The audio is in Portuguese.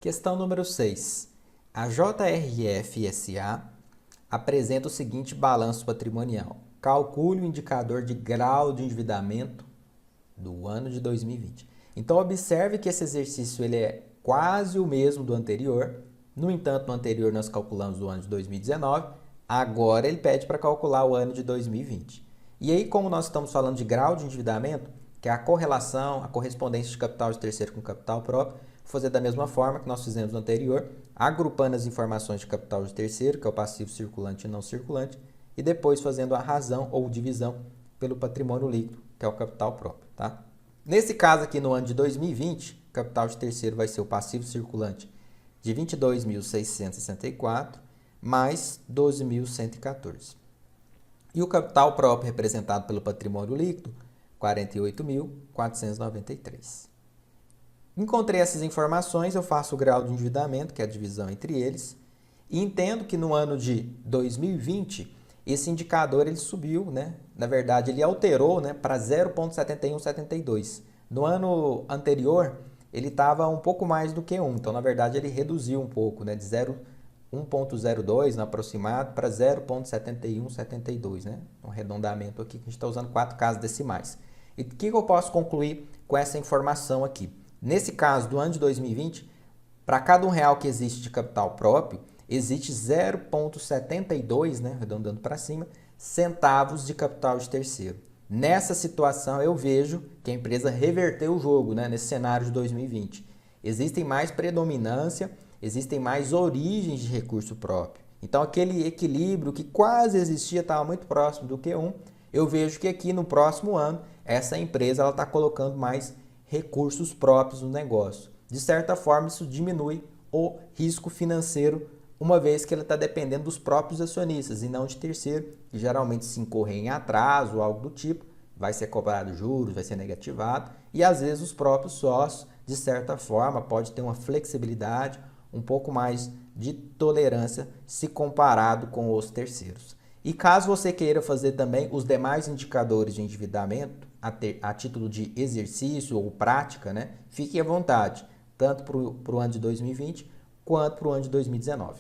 Questão número 6. A JRF S.A. apresenta o seguinte balanço patrimonial. Calcule o indicador de grau de endividamento do ano de 2020. Então, observe que esse exercício ele é quase o mesmo do anterior. No entanto, no anterior nós calculamos o ano de 2019. Agora ele pede para calcular o ano de 2020. E aí, como nós estamos falando de grau de endividamento, que é a correlação, a correspondência de capital de terceiro com capital próprio, vou fazer da mesma forma que nós fizemos no anterior, agrupando as informações de capital de terceiro, que é o passivo circulante e não circulante, e depois fazendo a razão ou divisão pelo patrimônio líquido, que é o capital próprio. Tá? Nesse caso aqui, no ano de 2020, o capital de terceiro vai ser o passivo circulante de 22.664 mais 12.114. E o capital próprio representado pelo patrimônio líquido, 48.493. Encontrei essas informações, eu faço o grau de endividamento, que é a divisão entre eles, e entendo que no ano de 2020, esse indicador ele subiu, né? Na verdade, ele alterou, né, para 0,7172. No ano anterior, ele estava um pouco mais do que 1, então, na verdade, ele reduziu um pouco, né, de 1,02 no aproximado para 0,7172, né? Um arredondamento aqui que a gente está usando 4 casas decimais. E o que eu posso concluir com essa informação aqui? Nesse caso do ano de 2020, para cada R$1 que existe de capital próprio, existe 0,72, né, arredondando para cima, centavos de capital de terceiro. Nessa situação, eu vejo que a empresa reverteu o jogo, né, nesse cenário de 2020. Existem mais predominância, existem mais origens de recurso próprio. Então, aquele equilíbrio que quase existia estava muito próximo do que 1. Eu vejo que aqui no próximo ano, essa empresa está colocando mais recursos próprios no negócio. De certa forma, isso diminui o risco financeiro, uma vez que ela está dependendo dos próprios acionistas e não de terceiro, que geralmente se incorrer em atraso ou algo do tipo, vai ser cobrado juros, vai ser negativado, e às vezes os próprios sócios, de certa forma, pode ter uma flexibilidade, um pouco mais de tolerância se comparado com os terceiros. E caso você queira fazer também os demais indicadores de endividamento, a título de exercício ou prática, né? Fique à vontade, tanto para o ano de 2020 quanto para o ano de 2019.